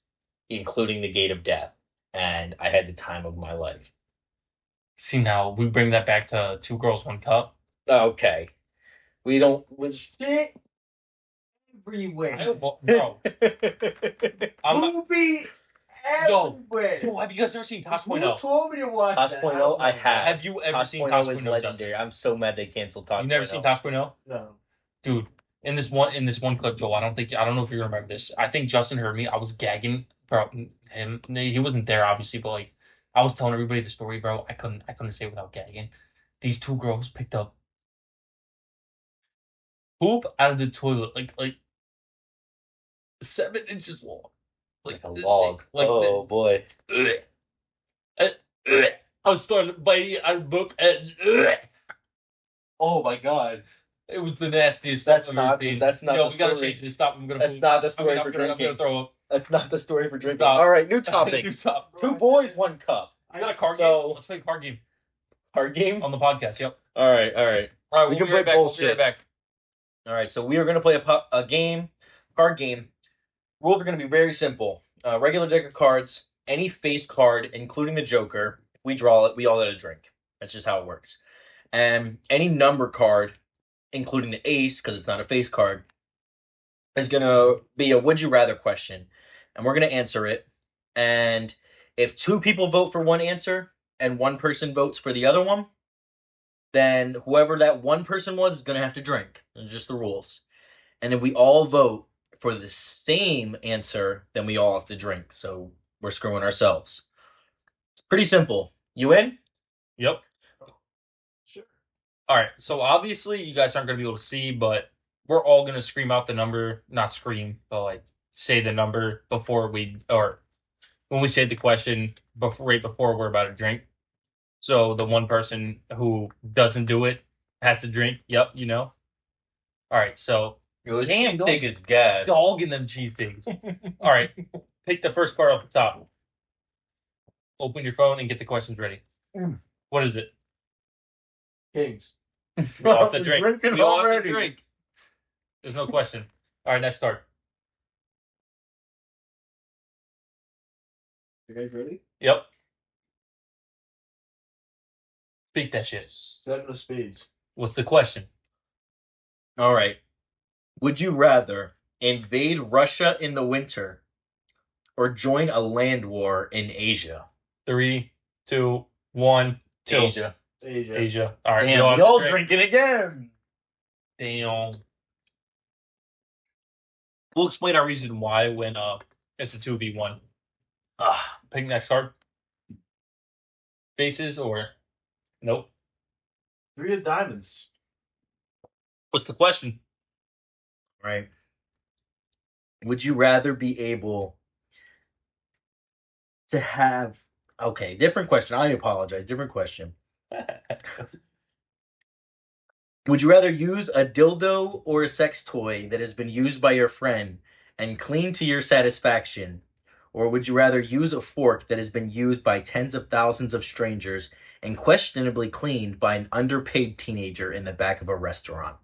including the gate of death, and I had the time of my life. See, now we bring that back to Two Girls, One Cup. Okay. We don't Shit everywhere. Bro, I'm not, Movie Yo, everywhere. Yo, have you guys ever seen Tosh Who 0? told me to watch Tosh that? 0, I have. Have you ever Tosh seen 0 Tosh is 0, Justin? legendary. I'm so mad they canceled Tosh 0. You never seen Tosh 0? No. Dude, in this one clip, Joel, I don't know if you remember this. I think Justin heard me. I was gagging, bro. He wasn't there, obviously, but like I was telling everybody the story, bro. I couldn't say it without gagging. These 2 girls picked up poop out of the toilet, like 7 inches long, Like a log. Oh boy. I was starting to bite it out of both ends. Oh my god. It was the nastiest stuff I've ever seen. That's not Yo, the we gotta story. change this. Stop. I'm gonna. That's not the story for I'm drinking. gonna throw up. That's not the story for drinking. Stop. All right, new topic. Stop. 2 boys, 1 cup. I got a card So- game. Let's play a card game Card game? on the podcast. Yep. All right. All right. We We'll can be break right back. We'll be bullshit. right back. All right, so we are going to play a game. Card game. Rules are going to be very simple. Regular deck of cards, any face card, including the Joker, if we draw it, we all get a drink. That's just how it works. And any number card, including the ace, because it's not a face card, is going to be a would you rather question. And we're going to answer it. And if two people vote for one answer and one person votes for the other one, then whoever that one person was is going to have to drink. It's just the rules. And if we all vote for the same answer, then we all have to drink. So we're screwing ourselves. It's pretty simple. You in? Yep. Sure. All right. So obviously you guys aren't going to be able to see, but we're all going to scream out the number. Not scream, but like say the number before or when we say the question right before we're about to drink. So the one person who doesn't do it has to drink. Yep, you know. All right. So Damn, big as God. dog in them cheesesteaks. All right. Pick the first card off the top. Open your phone and get the questions ready. What is it? Kings. We all have to drink. Drinking We all have to already. drink. There's no question. All right, next card. You guys ready? Yep. Speak that shit. 7 of spades. What's the question? All right. Would you rather invade Russia in the winter or join a land war in Asia? 3, 2, 1, 2. Asia. Asia. All right. Damn, we all drinking again. Damn. We'll explain our reason why when it's a 2v1. Pick next card. Faces or nope. 3 of diamonds. What's the question? Right. Would you rather be able to have... Okay, different question. I apologize. Different question. Would you rather use a dildo or a sex toy that has been used by your friend and cleaned to your satisfaction? Or would you rather use a fork that has been used by tens of thousands of strangers and questionably cleaned by an underpaid teenager in the back of a restaurant?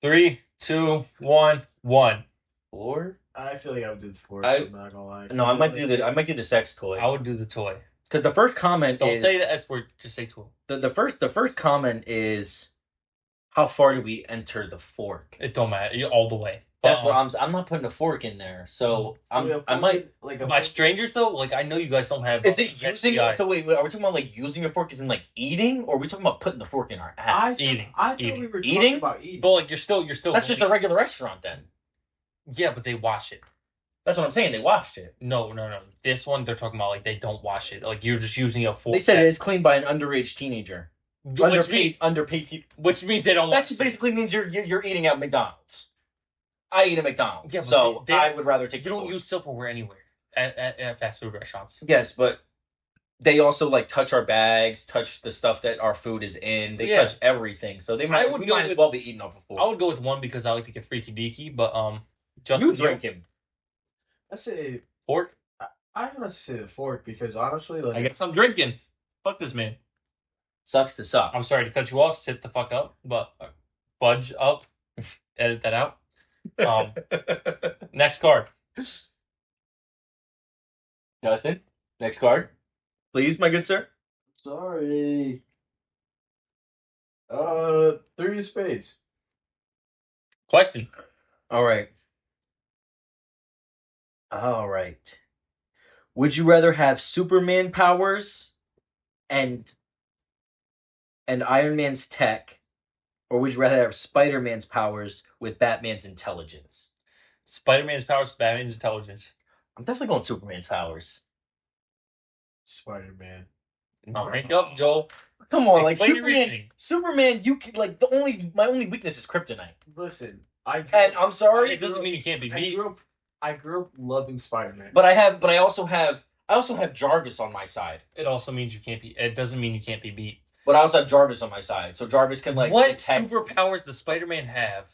3, 2, 1, 1. Or I feel like I would do the fork. I- I'm not gonna lie. no, I might do the sex toy. I would do the toy. Because the first comment Don't is say the S word. Just say toy. the first comment is how far do we enter the fork? It don't matter. You're all the way. That's what I'm not putting a fork in there. So I might. like By strangers though, like I know you guys don't have. Is it using? STI. So wait, are we talking about like using a fork as in like eating, or are we talking about putting the fork in our ass? Eating. I thought Eating. we were Eating? talking about eating. But like you're still. That's just a regular restaurant then. Yeah, but they wash it. That's what I'm saying. They washed it. No. This one they're talking about like they don't wash it. Like you're just using a fork. They said it is cleaned by an underage teenager. Underpaid. Which means they don't. That wash just it. basically means you're eating at McDonald's. I eat at McDonald's, Yeah, but so they- I would rather take. You the don't fork. use silverware anywhere at fast food restaurants. Yes, but they also like touch our bags, touch the stuff that our food is in. They Yeah. touch everything, so they might. would We go might as with- well be eating off a fork. I would go with 1 because I like to get freaky deaky, but You drinking? I say fork. I honestly say the fork because honestly, like I guess I'm drinking. Fuck this man. Sucks to suck. I'm sorry to cut you off. Sit the fuck up, but fudge up. Edit that out. Next card. Justin, next card, please, my good sir. sorry. 3 of spades. Question. All right. All right. Would you rather have Superman powers and Iron Man's tech, or would you rather have Spider-Man's powers with Batman's intelligence? Spider-Man's powers, Batman's intelligence. I'm definitely going Superman's powers. Spider-Man. Rank up, Joel. Come on, like Explain your Superman. reasoning. Superman, you could like my only weakness is kryptonite. Listen, And I'm sorry, It doesn't mean you can't be beat. I grew up loving Spider-Man. but I also have Jarvis on my side. It also means you can't be. It doesn't mean you can't be beat. But I also have Jarvis on my side, so Jarvis can like What detect- superpowers does Spider-Man have,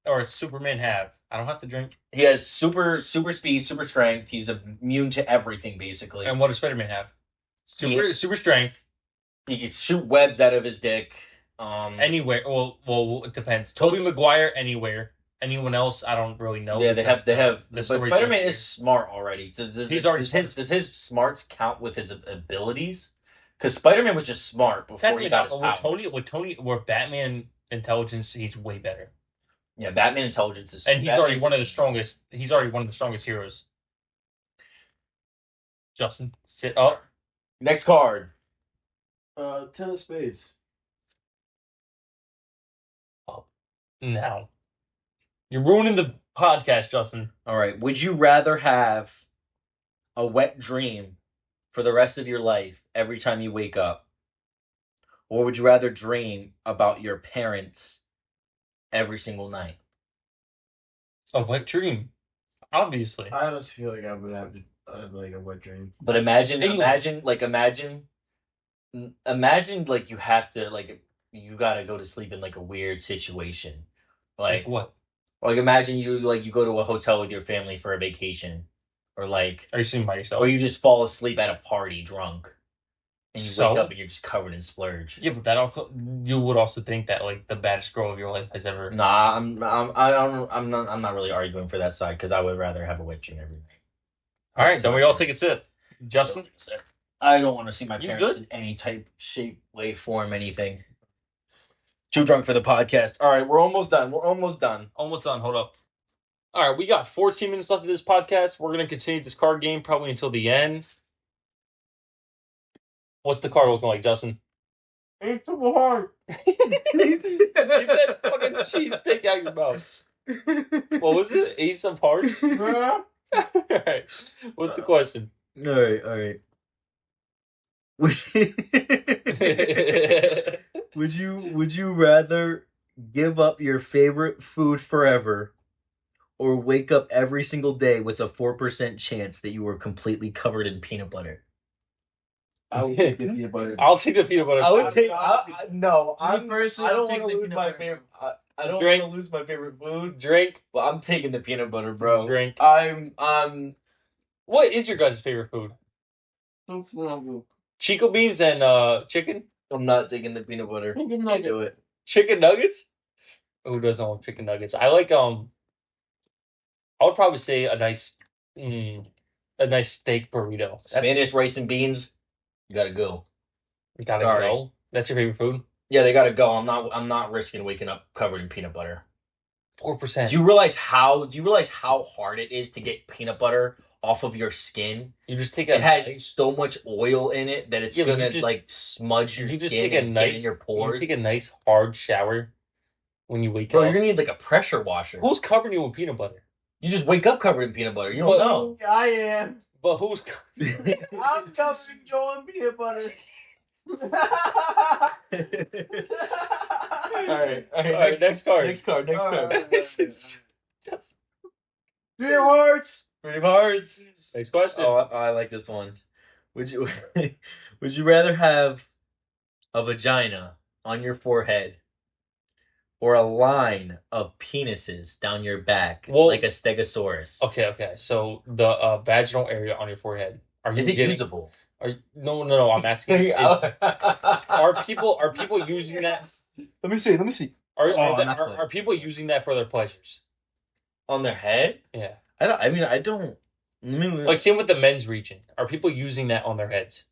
or Superman have? I don't have to drink. He has super speed, super strength. He's immune to everything basically. And what does Spider-Man have? Super strength. He can shoot webs out of his dick. Anywhere. Well, it depends. Tobey Maguire anywhere. Anyone else, I don't really know. Yeah, they have. The But story Spider-Man is smart already. So He's already does his smarts count with his abilities? Because Spider-Man was just smart before he got his powers. With Batman intelligence, he's way better. Yeah, Batman intelligence is, and he's already one of the strongest. He's already one of the strongest heroes. Justin, sit up. Next card. 10 of spades. Now, you're ruining the podcast, Justin. All right. Would you rather have a wet dream for the rest of your life every time you wake up, or would you rather dream about your parents every single night? A wet dream, obviously. I just feel like I would have like a wet dream. But imagine like you have to like you gotta go to sleep in like a weird situation, Like what? Like imagine you go to a hotel with your family for a vacation, or like are you sleeping by yourself? Or you just fall asleep at a party drunk, and you wake up and you're just covered in splurge. Yeah, but you would also think that like the baddest girl of your life has ever. Nah, I'm not really arguing for that side because I would rather have a wet dream every night. All right, then we all take a sip. Justin, I don't want to see my parents in any type, shape, way, form, anything. Too drunk for the podcast. All right, we're almost done. Almost done. Hold up. All right, we got 14 minutes left of this podcast. We're going to continue this card game probably until the end. What's the card looking like, Justin? Ace of Hearts. Get that fucking cheesesteak out of your mouth. What was it? Ace of Hearts? Yeah. All right. What's the question? All right. Would you rather give up your favorite food forever, or wake up every single day with a 4% chance that you were completely covered in peanut butter? I would take the peanut butter. I'll take the peanut butter. I would take. No, I don't want to lose my favorite. I don't want to lose my favorite food. Drink. But I'm taking the peanut butter, bro. Drink. What is your guys' favorite food? Chico beans and chicken? I'm not taking the peanut butter. Do it. Chicken nuggets? Who doesn't want chicken nuggets? I like I would probably say a nice steak burrito. Spanish rice and beans. You gotta go. Go. That's your favorite food? Yeah, they gotta go. I'm not risking waking up covered in peanut butter. 4%. Do you realize how hard it is to get peanut butter off of your skin? You just take it has so much oil in it that it's gonna smudge your skin and get in your pores. You take a nice hard shower when you wake up. Bro, you're gonna need like a pressure washer. Who's covering you with peanut butter? You just wake up covered in peanut butter. You don't know. I am. But who's I'm covered in Joel and peanut butter. All right. Next card. Next card. Just 3 of Hearts. 3 of Hearts. Next question. Oh, I like this one. Would you rather have a vagina on your forehead, or a line of penises down your back, like a stegosaurus? Okay. So the vaginal area on your forehead. Is it usable? No. I'm asking. Are people using that? Let me see. Are people using that for their pleasures? On their head? Yeah. I don't. Like, same with the men's region. Are people using that on their heads?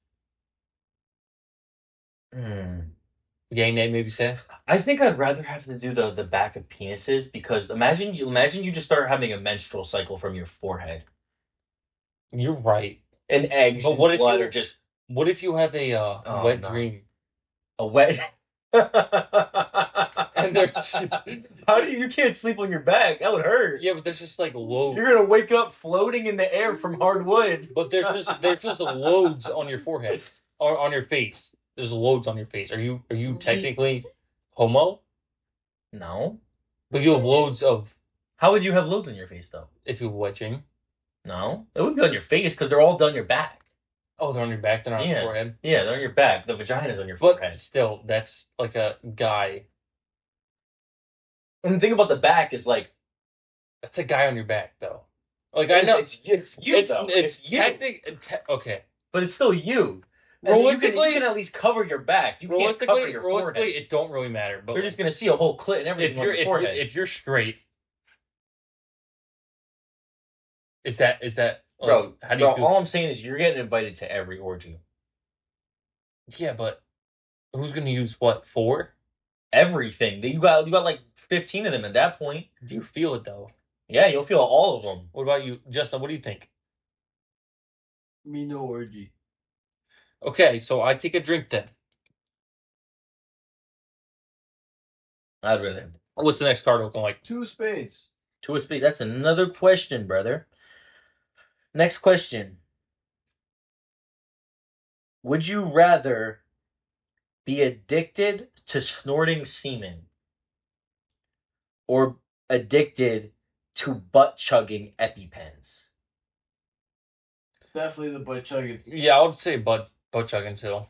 Yay, nay, maybe say. I think I'd rather have to do the back of penises, because imagine you just start having a menstrual cycle from your forehead. You're right. And eggs and blood are just... What if you have a wet dream? A wet... And there's just... You can't sleep on your back? That would hurt. Yeah, but there's just like loads. You're gonna wake up floating in the air from hard wood. But there's just loads on your forehead. Or on your face. There's loads on your face. Are you technically homo? No. But you have loads of... How would you have loads on your face, though? If you were wet dream. No. It wouldn't be on your face, because they're all down your back. Oh, they're on your back? They're not on your forehead? Yeah, they're on your back. The vagina's on your forehead. But still, that's like a guy. And the thing about the back is like... That's a guy on your back, though. Like, I know... It's you, though. It's you. Okay. But it's still you. Realistically... You can at least cover your back. You can't cover your forehead. It don't really matter. But you're just going to see a whole clit and everything on your forehead. If you're straight, Is that like, Bro, how do you feel? all I'm saying is you're getting invited to every orgy. Yeah, but who's gonna use what 4? Everything. You got like 15 of them at that point. Do you feel it though? Yeah, you'll feel all of them. What about you, Justin? What do you think? Me no orgy. Okay, so I take a drink then. I'd rather. What's the next card looking like? 2 spades. To a speed. That's another question, brother. Next question. Would you rather be addicted to snorting semen or addicted to butt chugging EpiPens? Definitely the butt chugging. Yeah, I would say butt chugging too.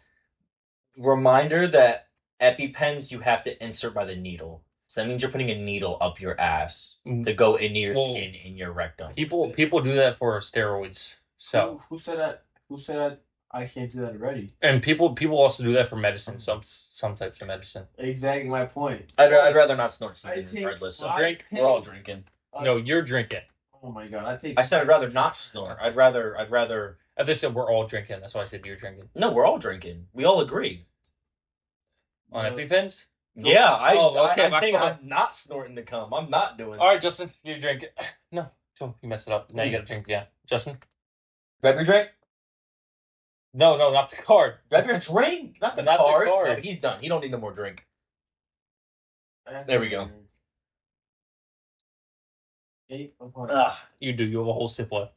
Reminder that EpiPens you have to insert by the needle. So that means you're putting a needle up your ass to go in your skin in your rectum. People do that for steroids. So who said that? Who said that? I can't do that already. And people also do that for medicine. Some types of medicine. Exactly my point. I'd rather not snort semen regardless. Drink. We're all drinking. No, you're drinking. Oh my god! I said I'd rather not snort. I'd rather. At this, we're all drinking. That's why I said you're drinking. No, we're all drinking. We all agree. On EpiPens? Yeah, I okay, think I'm not snorting the cum. I'm not doing. All right, Justin, you drink it. No, you messed it up. Now you got to drink again. Justin, grab your drink. No, not the card. Grab your drink, not the card. No, he's done. He don't need no more drink. There we go. You do. You have a whole sip left.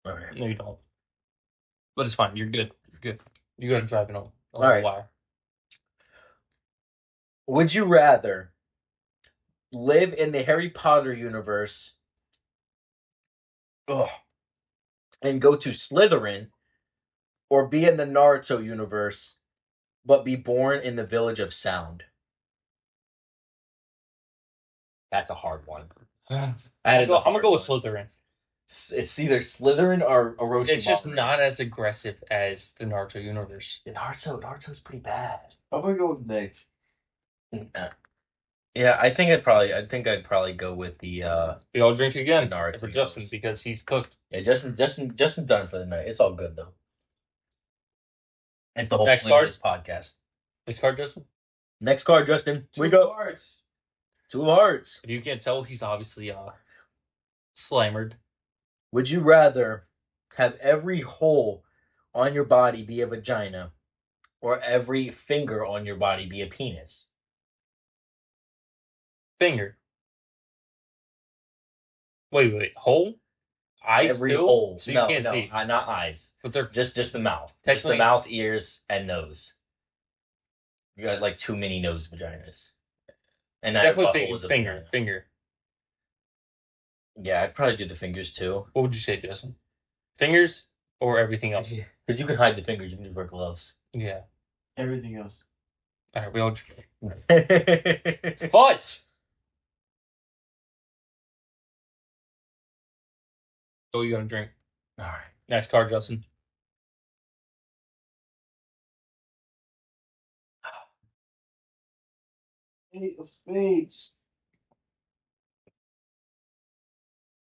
Okay. No, you don't. But it's fine. You're good. You're good. You got to drive it on. All right. Wire. Would you rather live in the Harry Potter universe and go to Slytherin, or be in the Naruto universe but be born in the Village of Sound? That's a hard one. I'm gonna go with Slytherin. It's either Slytherin or Orochimaru. It's just not as aggressive as the Naruto universe. The Naruto's pretty bad. I'm gonna go with Nick. Yeah, I think I'd probably go with the We all drink again Naruto for Justin because he's cooked. Yeah, Justin done for the night. It's all good though. It's the whole Next point card? of this podcast. Next card, Justin. Next card, Justin. Two We go hearts. 2 hearts. If you can't tell, he's obviously slammered. Would you rather have every hole on your body be a vagina, or every finger on your body be a penis? Finger. Wait. Hole? Eyes Every too? hole. So you can't see. Not eyes. But they're Just the mouth. Just the mouth, ears, and nose. You got like 2 mini nose vaginas. And definitely finger. Yeah, I'd probably do the fingers too. What would you say, Justin? Fingers or everything else? Because you can hide the fingers. You can just wear gloves. Yeah. Everything else. All right, we all Fudge! Oh, you gonna drink? All right. Next card, Justin. Eight of spades.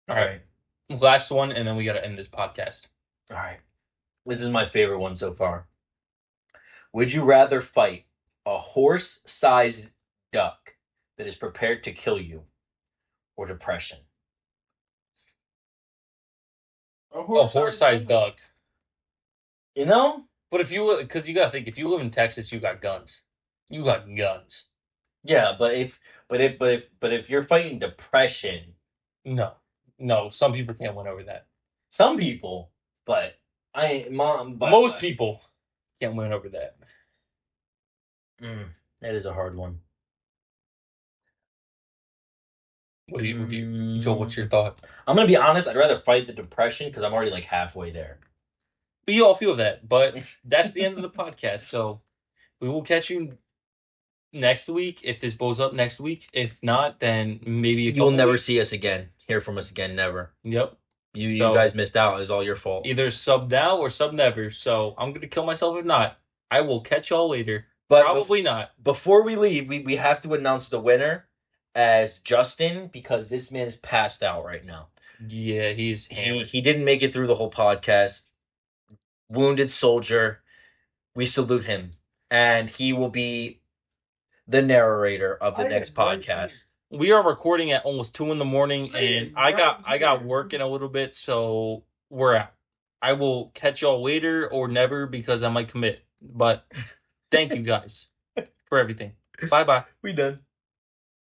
All right. Last one, and then we gotta end this podcast. All right. This is my favorite one so far. Would you rather fight a horse-sized duck that is prepared to kill you, or depression? A horse-sized duck. You know? But because you gotta think, if you live in Texas, you got guns. You got guns. Yeah, but if you're fighting depression, no, some people can't win over that. some people, Most people can't win over that. That is a hard one. Joel, what's your thought? I'm gonna be honest. I'd rather fight the depression because I'm already like halfway there. We all feel that, but that's the end of the podcast. So we will catch you next week if this blows up next week. If not, then maybe you'll never see us again. Hear from us again. Never. Yep. You guys missed out. It's all your fault. Either sub now or sub never. So I'm gonna kill myself if not. I will catch y'all later. But probably not. Before we leave, we have to announce the winner as Justin, because this man is passed out right now. Yeah, he's hammered. He didn't make it through the whole podcast. Wounded soldier. We salute him, and he will be the narrator of the next podcast. We are recording at almost 2 a.m, and I got work in a little bit, so we're out. I will catch y'all later or never because I might commit. But thank you guys for everything. Bye bye. We done.